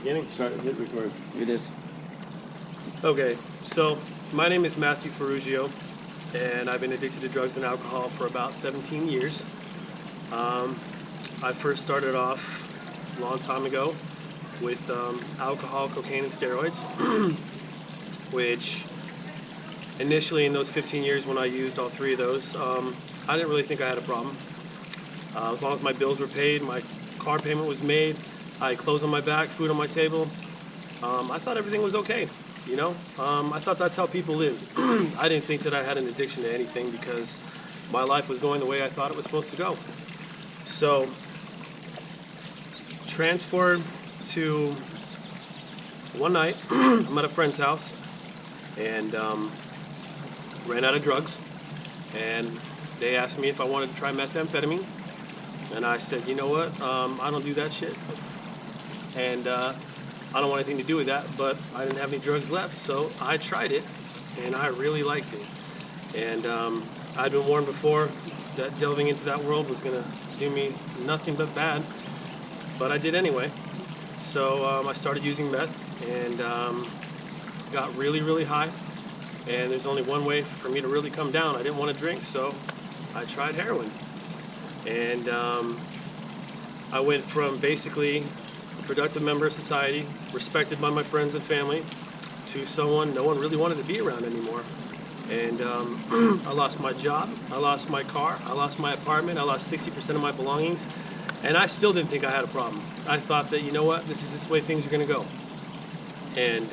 beginning? Start, hit record. It is. Okay, so my name is Matthew Ferrugio, and I've been addicted to drugs and alcohol for about 17 years. I first started off a long time ago with alcohol, cocaine, and steroids, which initially in those 15 years when I used all three of those, I didn't really think I had a problem. As long as my bills were paid, my car payment was made, I had clothes on my back, food on my table, I thought everything was okay. You know, I thought that's how people lived. I didn't think that I had an addiction to anything because my life was going the way I thought it was supposed to go. So, transferred to one night, I'm at a friend's house and ran out of drugs. And they asked me if I wanted to try methamphetamine. And I said, you know what, I don't do that shit. And I don't want anything to do with that, but I didn't have any drugs left, so I tried it, and I really liked it. And I'd been warned before that delving into that world was going to do me nothing but bad, but I did anyway. So I started using meth and got really, really high. And there's only one way for me to really come down. I didn't want to drink, so I tried heroin. And I went from basically a productive member of society, respected by my friends and family, to someone no one really wanted to be around anymore. And I lost my job, I lost my car, I lost my apartment, I lost 60% of my belongings, and I still didn't think I had a problem. I thought that, you know what, this is just the way things are going to go. And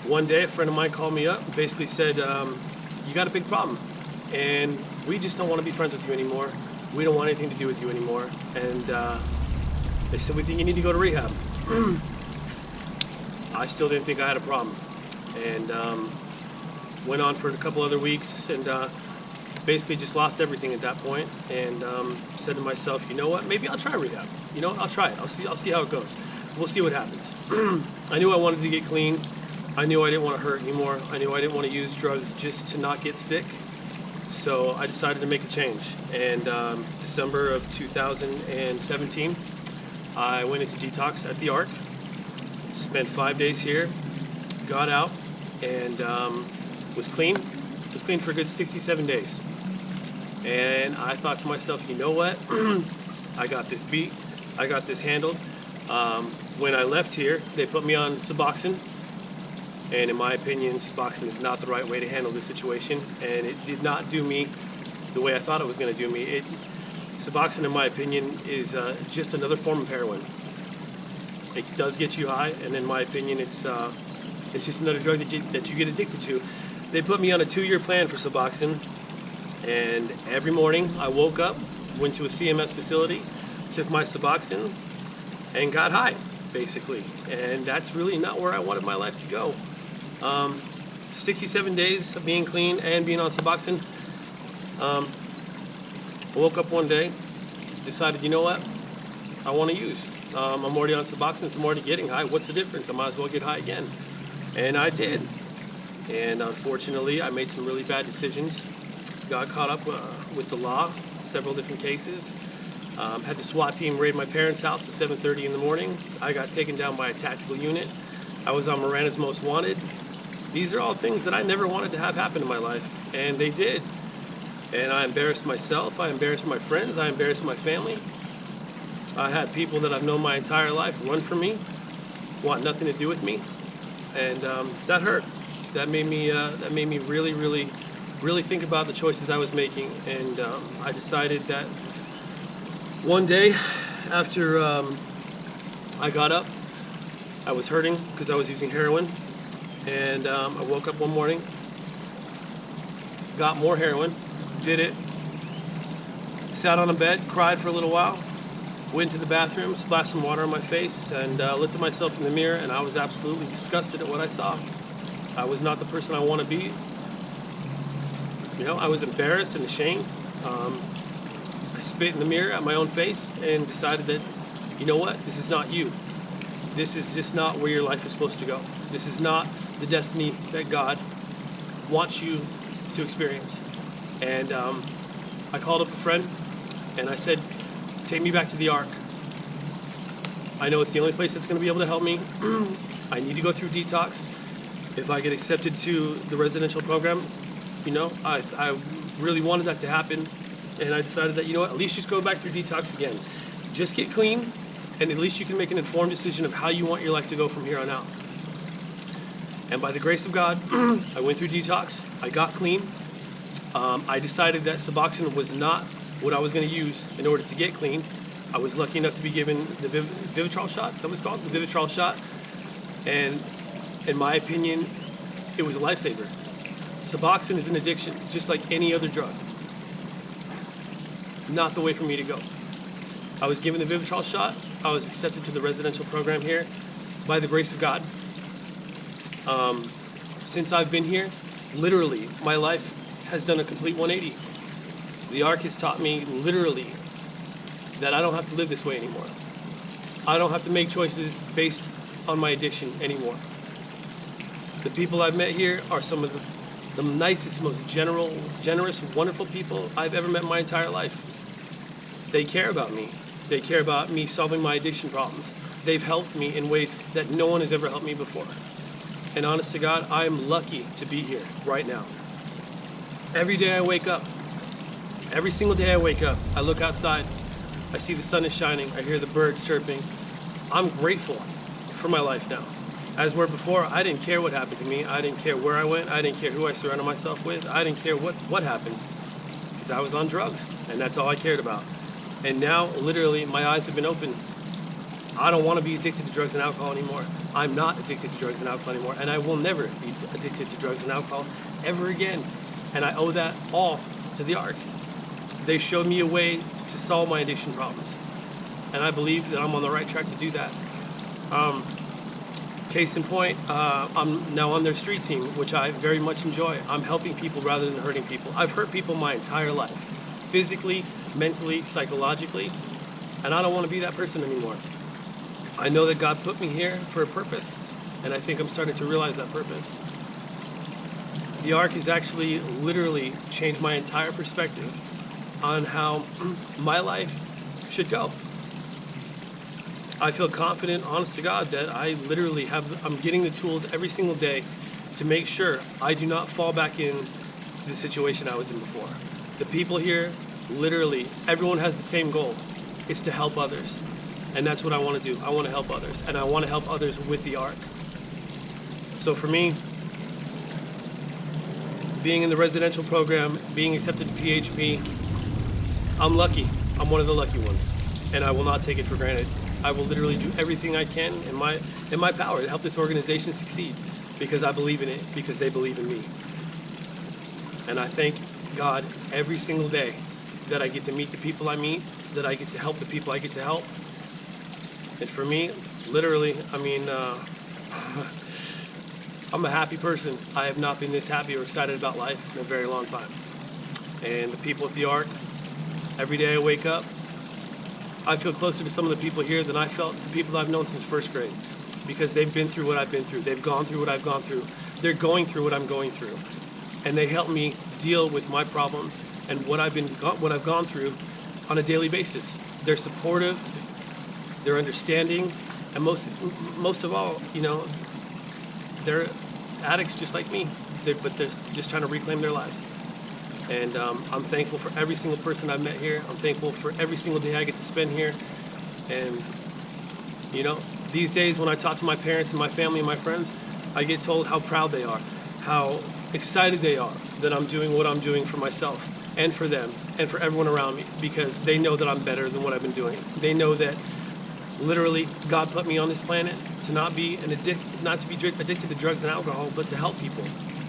one day a friend of mine called me up and basically said, you got a big problem, and we just don't want to be friends with you anymore. We don't want anything to do with you anymore. And they said, we think you need to go to rehab. I still didn't think I had a problem. And went on for a couple other weeks and basically just lost everything at that point. And said to myself, you know what, maybe I'll try rehab. You know, I'll try it. I'll see how it goes. We'll see what happens. I knew I wanted to get clean. I knew I didn't want to hurt anymore. I knew I didn't want to use drugs just to not get sick. So I decided to make a change. And December of 2017, I went into detox at the Ark, spent 5 days here, got out, and was clean. Was clean for a good 67 days. And I thought to myself, you know what? I got this beat. I got this handled. When I left here, they put me on Suboxone. And in my opinion, Suboxone is not the right way to handle this situation. And it did not do me the way I thought it was going to do me. Suboxone, in my opinion, is just another form of heroin. It does get you high, and in my opinion, it's just another drug that you get addicted to. They put me on a 2-year plan for Suboxone, and every morning I woke up, went to a CMS facility, took my Suboxone, and got high, basically. And that's really not where I wanted my life to go. 67 days of being clean and being on Suboxone. I woke up one day, decided, you know what, I want to use. I'm already on Suboxone, so I'm already getting high. What's the difference? I might as well get high again. And I did. And unfortunately, I made some really bad decisions. Got caught up with the law, several different cases. Had the SWAT team raid my parents' house at 7:30 in the morning. I got taken down by a tactical unit. I was on Miranda's Most Wanted. These are all things that I never wanted to have happen in my life, and they did. And I embarrassed myself, I embarrassed my friends, I embarrassed my family. I had people that I've known my entire life run from me, want nothing to do with me, and that hurt. That made me really, really, really think about the choices I was making. And I decided that one day after I got up, I was hurting because I was using heroin, and I woke up one morning, got more heroin, did it, sat on a bed, cried for a little while, went to the bathroom, splashed some water on my face, and looked at myself in the mirror, and I was absolutely disgusted at what I saw. I was not the person I want to be. You know, I was embarrassed and ashamed. I spit in the mirror at my own face and decided that, you know what, this is not you. This is just not where your life is supposed to go. This is not the destiny that God wants you to experience. And I called up a friend and I said, take me back to the Ark. I know it's the only place that's going to be able to help me. I need to go through detox. If I get accepted to the residential program, I really wanted that to happen. And I decided that, at least just go back through detox again. Just get clean, and at least you can make an informed decision of how you want your life to go from here on out. And by the grace of God, I went through detox. I got clean. I decided that Suboxone was not what I was going to use in order to get clean. I was lucky enough to be given the Vivitrol shot. That was called the Vivitrol shot. And in my opinion, it was a lifesaver. Suboxone is an addiction, just like any other drug. Not the way for me to go. I was given the Vivitrol shot. I was accepted to the residential program here by the grace of God. Since I've been here, literally, my life has done a complete 180. The ARC has taught me, literally, that I don't have to live this way anymore. I don't have to make choices based on my addiction anymore. The people I've met here are some of the nicest, most generous, wonderful people I've ever met in my entire life. They care about me. They care about me solving my addiction problems. They've helped me in ways that no one has ever helped me before. And honest to God, I am lucky to be here right now. Every day I wake up, every single day I wake up, I look outside, I see the sun is shining, I hear the birds chirping. I'm grateful for my life now. As where before, I didn't care what happened to me. I didn't care where I went. I didn't care who I surrounded myself with. I didn't care what happened, because I was on drugs, and that's all I cared about. And now, literally, my eyes have been opened. I don't want to be addicted to drugs and alcohol anymore. I'm not addicted to drugs and alcohol anymore, and I will never be addicted to drugs and alcohol ever again. And I owe that all to the ARC. They showed me a way to solve my addiction problems, and I believe that I'm on the right track to do that. Case in point, I'm now on their street team, which I very much enjoy. I'm helping people rather than hurting people. I've hurt people my entire life, physically, mentally, psychologically, and I don't want to be that person anymore. I know that God put me here for a purpose, and I think I'm starting to realize that purpose. The ARC has actually literally changed my entire perspective on how my life should go. I feel confident, honest to God, that I literally I'm getting the tools every single day to make sure I do not fall back into the situation I was in before. The people here, literally, everyone has the same goal. It's to help others. And that's what I want to do. I want to help others. And I want to help others with the ARC. So for me, being in the residential program, being accepted to PHP, I'm lucky. I'm one of the lucky ones. And I will not take it for granted. I will literally do everything I can in my power to help this organization succeed, because I believe in it, because they believe in me. And I thank God every single day that I get to meet the people I meet, that I get to help the people I get to help. And for me, literally, I'm a happy person. I have not been this happy or excited about life in a very long time. And the people at the ARC, every day I wake up, I feel closer to some of the people here than I felt to people I've known since first grade, because they've been through what I've been through. They've gone through what I've gone through. They're going through what I'm going through. And they help me deal with my problems and what I've gone through on a daily basis. They're supportive, they're understanding, and most of all, they're addicts just like me, but they're just trying to reclaim their lives. And I'm thankful for every single person I've met here. I'm thankful for every single day I get to spend here. And, these days when I talk to my parents and my family and my friends, I get told how proud they are, how excited they are that I'm doing what I'm doing for myself and for them and for everyone around me, because they know that I'm better than what I've been doing. They know that literally God put me on this planet to not be addicted to drugs and alcohol, but to help people.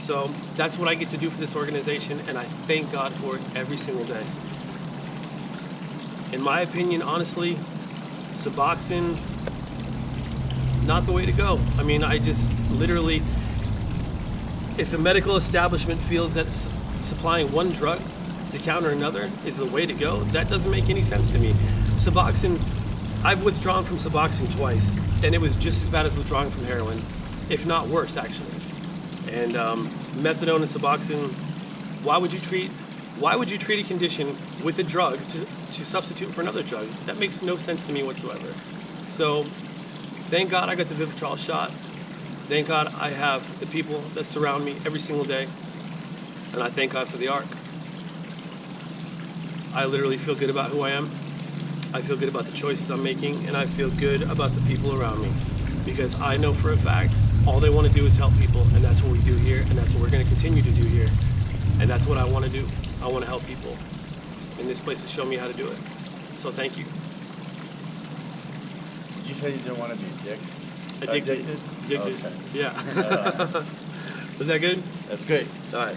So that's what I get to do for this organization, and I thank God for it every single day. In my opinion, honestly, Suboxone, not the way to go. I just literally, if the medical establishment feels that supplying one drug to counter another is the way to go, that doesn't make any sense to me. Suboxone, I've withdrawn from Suboxone twice, and it was just as bad as withdrawing from heroin, if not worse, actually. And methadone and Suboxone, why would you treat a condition with a drug to substitute for another drug? That makes no sense to me whatsoever. So, thank God I got the Vivitrol shot. Thank God I have the people that surround me every single day. And I thank God for the ARC. I literally feel good about who I am. I feel good about the choices I'm making, and I feel good about the people around me. Because I know for a fact, all they want to do is help people, and that's what we do here, and that's what we're going to continue to do here. And that's what I want to do. I want to help people. And this place has shown me how to do it. So thank you. You said you didn't want to be Addicted. Okay. Yeah. Was that good? That's great. All right.